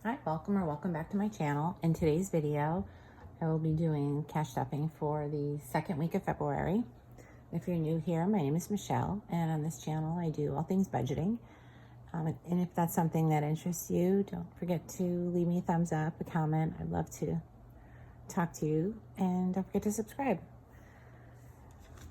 Hi, welcome back to my channel. In today's video, I will be doing cash stuffing for the second week of February. If you're new here, my name is Michelle, and on this channel, I do all things budgeting. And if that's something that interests you, don't forget to leave me a thumbs up, a comment. I'd love to talk to you, and don't forget to subscribe.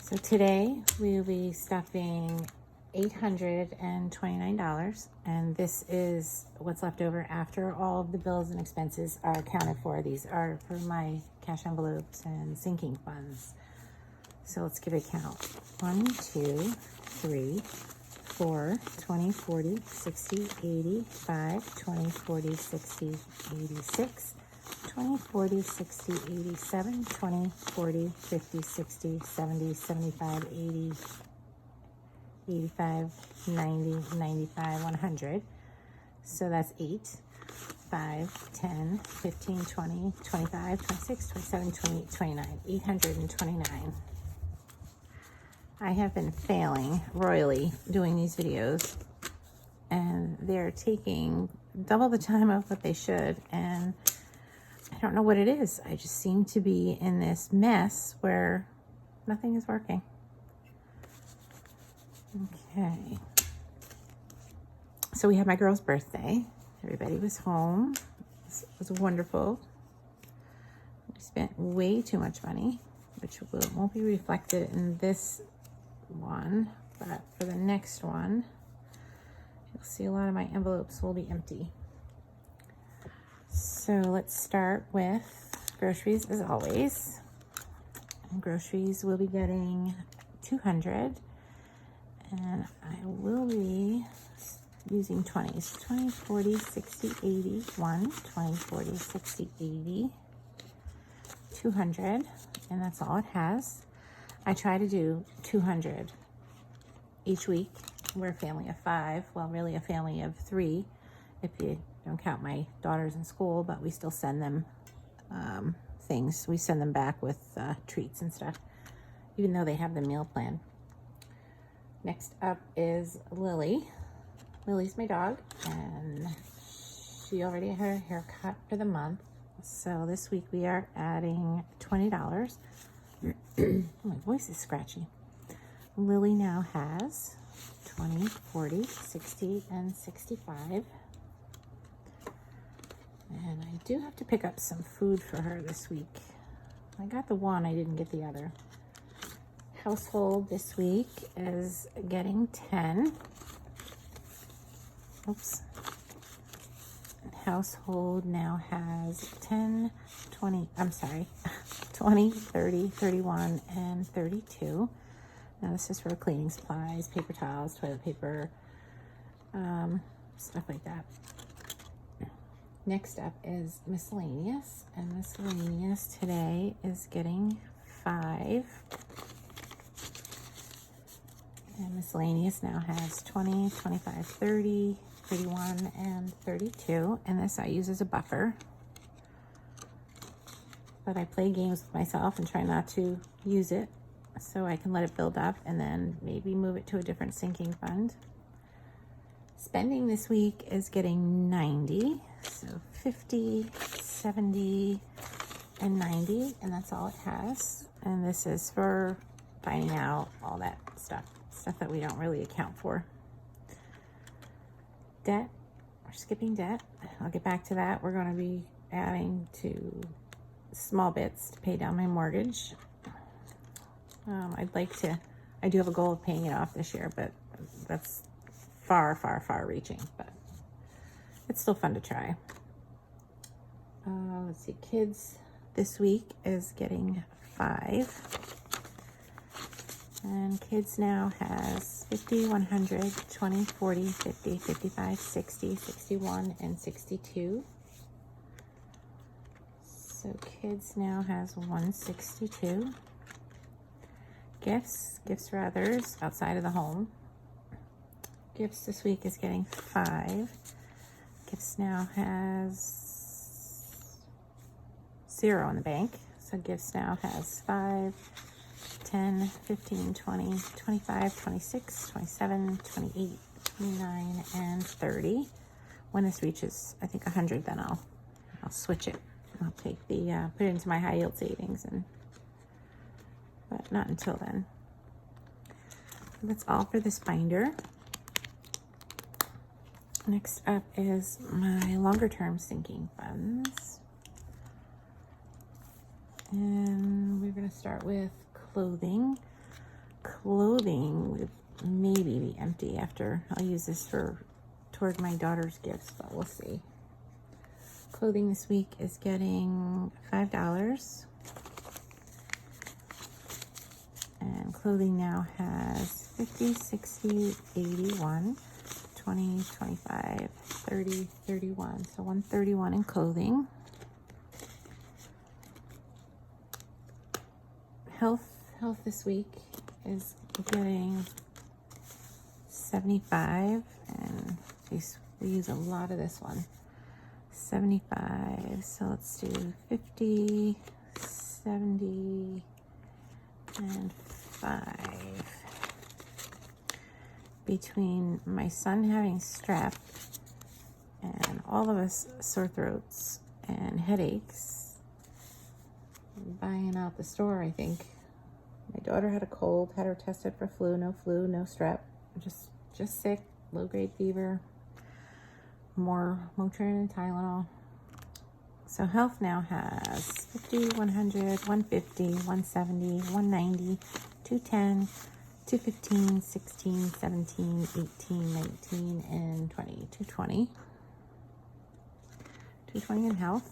So today, we will be stuffing $829, and this is what's left over after all of the bills and expenses are accounted for. These are for my cash envelopes and sinking funds. So let's give it a count. 1, 2, 3, 4, 20, 40, 60, 80, 5, 20, 40, 60, 86, 20, 40, 60, 87, 20, 40, 50, 60, 70, 75, 80, 85, 90, 95, 100. So that's 8, 5, 10, 15, 20, 25, 26, 27, 28, 29, 829. I have been failing royally doing these videos, and they're taking double the time of what they should, and I don't know what it is. I just seem to be in this mess where nothing is working. Okay, so we had my girl's birthday. Everybody was home. It was wonderful. We spent way too much money, which won't be reflected in this one, but for the next one, you'll see a lot of my envelopes will be empty. So let's start with groceries as always. And groceries will be getting 200. And I will be using 20s. 20, 40, 60, 80, 1, 20, 40, 60, 80, 200. And that's all it has. I try to do 200 each week. We're a family of 5. Well, really a family of 3 if you don't count my daughters in school, but we still send them things. We send them back with treats and stuff, even though they have the meal plan. Next up is Lily. Lily's my dog, and she already had her haircut for the month. So this week we are adding $20. My voice is scratchy. Lily now has 20, 40, 60, and 65. And I do have to pick up some food for her this week. I got the one, I didn't get the other. Household this week is getting 10. Oops. Household now has 10, 20, 20, 30, 31, and 32. Now this is for cleaning supplies, paper towels, toilet paper, stuff like that. Next up is miscellaneous, and miscellaneous today is getting 5. And miscellaneous now has 20, 25, 30, 31, and 32. And this I use as a buffer. But I play games with myself and try not to use it so I can let it build up and then maybe move it to a different sinking fund. Spending this week is getting 90. So 50, 70, and 90. And that's all it has. And this is for finding out all that stuff that we don't really account for. Debt, we're skipping debt. I'll get back to that. We're going to be adding to small bits to pay down my mortgage. I do have a goal of paying it off this year, but that's far, far, far reaching, but it's still fun to try. Let's see, kids this week is getting 5. And kids now has 50, 100, 20, 40, 50, 55, 60, 61, and 62. So kids now has 162. Gifts for others outside of the home. Gifts this week is getting 5. Gifts now has 0 in the bank. So gifts now has 5. 10, 15, 20, 25, 26, 27, 28, 29, and 30. when this reaches, I think 100, then I'll switch it. I'll take the, put it into my high yield savings, but not until then. That's all for this binder. Next up is my longer term sinking funds. And we're going to start with clothing. Clothing would maybe be empty after I'll use this toward my daughter's gifts, but we'll see. Clothing this week is getting $5. And clothing now has 50, 60, 81, 20, 25, 30, 31. So 131 in clothing. Health this week is getting 75, and geez, we use a lot of this one. 75. So let's do 50, 70, and 5. Between my son having strep and all of us sore throats and headaches, buying out the store, I think. My daughter had a cold, had her tested for flu, no strep, just sick, low-grade fever, more Motrin and Tylenol. So health now has 50, 100, 150, 170, 190, 210, 215, 16, 17, 18, 19, and 20. 220. 220 in health.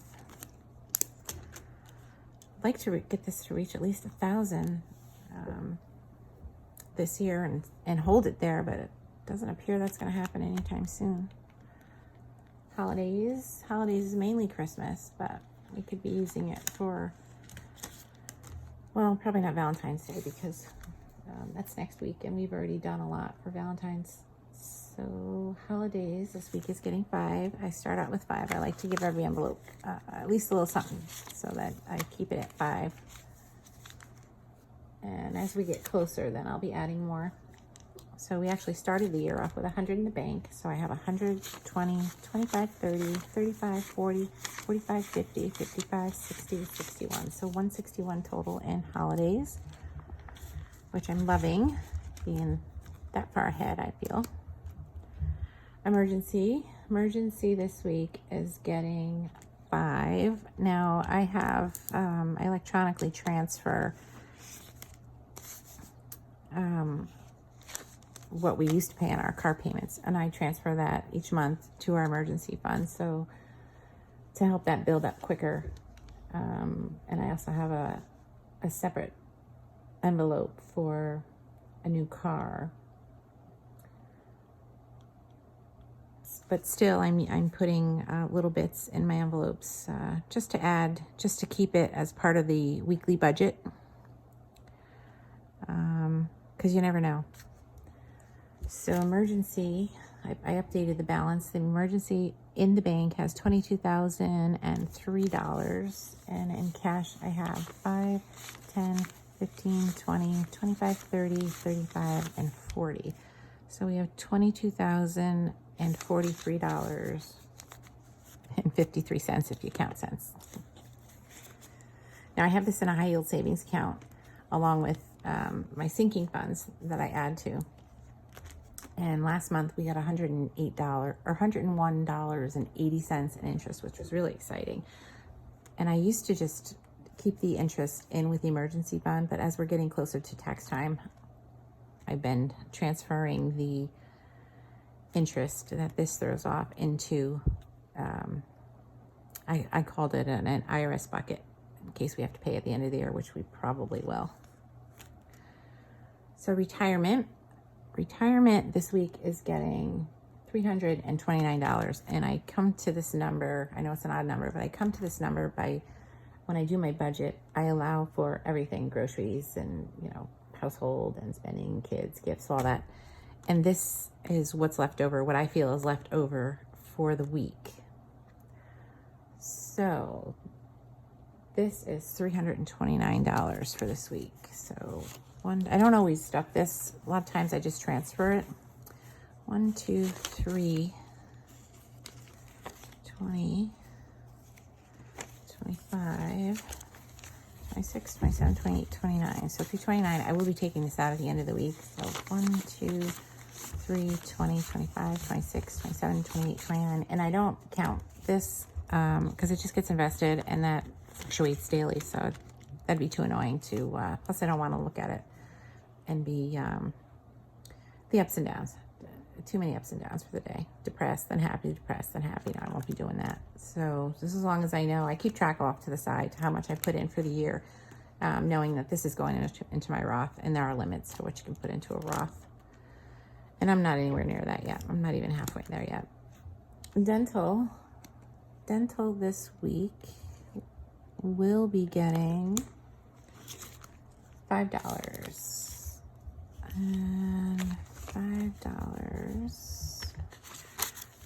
I'd like to get this to reach at least 1,000 this year and hold it there, but it doesn't appear that's going to happen anytime soon. Holidays is mainly Christmas, but we could be using it for, well, probably not Valentine's Day, because that's next week, and we've already done a lot for Valentine's. So holidays this week is getting 5. I start out with 5. I like to give every envelope at least a little something, so that I keep it at 5. And as we get closer, then I'll be adding more. So we actually started the year off with 100 in the bank. So I have 100, 20, 25, 30, 35, 40, 45, 50, 55, 60, 61. So 161 total in holidays, which I'm loving, being that far ahead, I feel. Emergency this week is getting 5. Now I have, I electronically transfer what we used to pay on our car payments, and I transfer that each month to our emergency fund, so to help that build up quicker. And I also have a separate envelope for a new car, but still I'm putting little bits in my envelopes just to keep it as part of the weekly budget, because you never know. So emergency, I updated the balance. The emergency in the bank has $22,003, and in cash I have 5, 10, 15, 20, 25, 30, 35, and 40. So we have $22,043.53 if you count cents. Now I have this in a high yield savings account along with my sinking funds that I add to. And last month we got $101.80 in interest, which was really exciting. And I used to just keep the interest in with the emergency fund, but as we're getting closer to tax time, I've been transferring the interest that this throws off into, I called it an IRS bucket in case we have to pay at the end of the year, which we probably will. So retirement this week is getting $329, and I come to this number, I know it's an odd number, but I come to this number by, when I do my budget, I allow for everything, groceries and, household and spending, kids, gifts, all that. And this is what's left over, what I feel is left over for the week. So this is $329 for this week. So I don't always stuff this. A lot of times I just transfer it. 1, 2, 3, 20, 25, 26, 27, 28, 29. So through 29, I will be taking this out at the end of the week. So 1, 2, 3, 20, 25, 26, 27, 28, 29. And I don't count this because it just gets invested and that fluctuates daily. So that'd be too annoying to, plus I don't want to look at it and be the ups and downs. Too many ups and downs for the day. Depressed, then happy, depressed, then happy. No, I won't be doing that. So just as long as I know, I keep track off to the side how much I put in for the year, knowing that this is going into my Roth, and there are limits to what you can put into a Roth. And I'm not anywhere near that yet. I'm not even halfway there yet. Dental this week will be getting $5 and $5.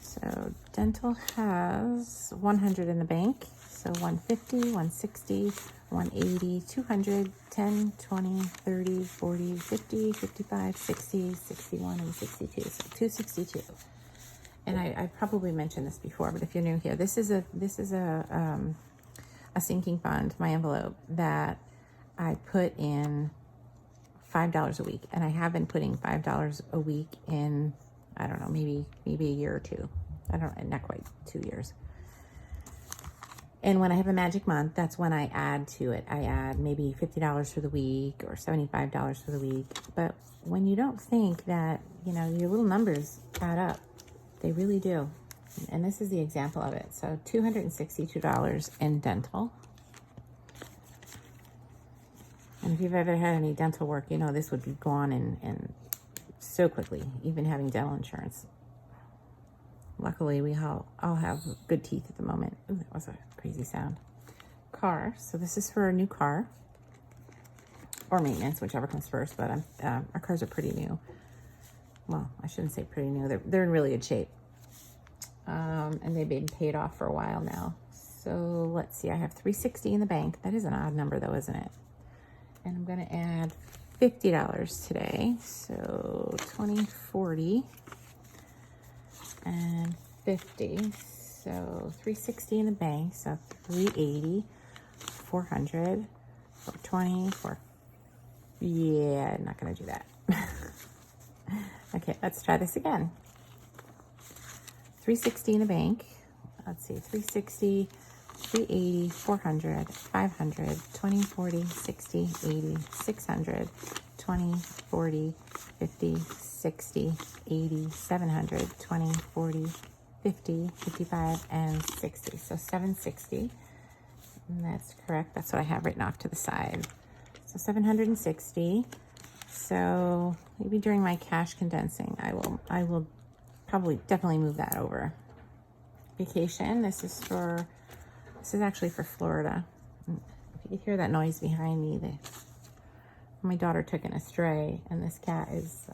So dental has 100 in the bank. So 150, 160, 180, 200, 10, 20, 30, 40, 50, 55, 60, 61, and 62. So 262. And I probably mentioned this before, but if you're new here, this is a sinking fund, my envelope, that I put in $5 a week, and I have been putting $5 a week in, I don't know, maybe a year or two. I don't, not quite 2 years. And when I have a magic month, that's when I add to it. I add maybe $50 for the week or $75 for the week. But when you don't think that, you know, your little numbers add up, they really do. And this is the example of it. So $262 in dental. And if you've ever had any dental work, you know this would be gone and so quickly, even having dental insurance. Luckily, we all have good teeth at the moment. Ooh, that was a crazy sound. Car. So this is for a new car. Or maintenance, whichever comes first. But our cars are pretty new. Well, I shouldn't say pretty new. They're in really good shape. And they've been paid off for a while now. So let's see. I have $360 in the bank. That is an odd number though, isn't it? And I'm going to add $50 today. So 20, 40, and 50. So 360 in the bank. So 380, 400, 420, 4. Yeah, I'm not going to do that. Okay, let's try this again. 360 in the bank. Let's see, 360, 380, 400, 500, 20, 40, 60, 80, 600, 20, 40, 50, 60, 80, 700, 20, 40, 50, 55, and 60. So 760. And that's correct. That's what I have written off to the side. So 760. So maybe during my cash condensing, I will probably definitely move that over. Vacation. This is actually for Florida. If you can hear that noise behind me, my daughter took an astray, and this cat is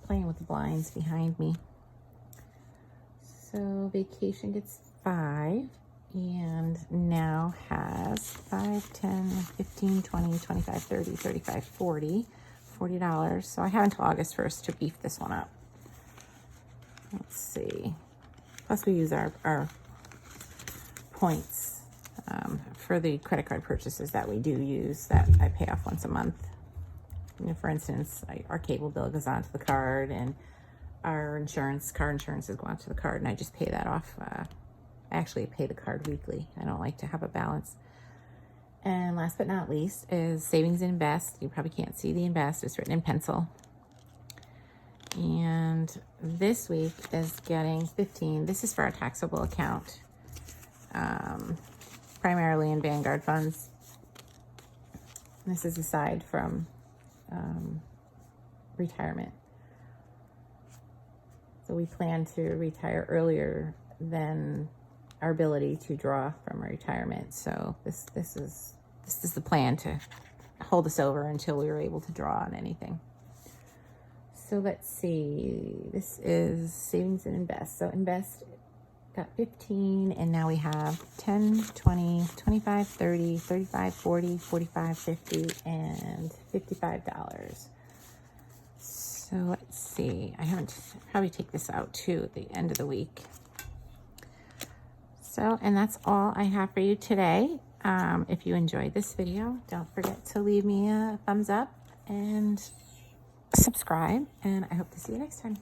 playing with the blinds behind me. So vacation gets 5, and now has 5, 10, 15, 20, 25, 30, 35, 40, $40. So I have until August 1st to beef this one up. Let's see. Plus we use our points for the credit card purchases that we do use that I pay off once a month. You know, for instance, our cable bill goes onto the card, and our car insurances go onto the card, and I just pay that off. I actually pay the card weekly. I don't like to have a balance. And last but not least is savings and invest. You probably can't see the invest. It's written in pencil. And this week is getting 15. This is for our taxable account, primarily in Vanguard funds. This is aside from retirement. So we plan to retire earlier than our ability to draw from retirement. So this is the plan, to hold us over until we were able to draw on anything. So let's see, this is savings and invest. So invest got 15, and now we have 10, 20, 25, 30, 35, 40, 45, 50, and $55. So let's see, I haven't, probably take this out too at the end of the week. So, and that's all I have for you today. If you enjoyed this video, don't forget to leave me a thumbs up and subscribe, and I hope to see you next time.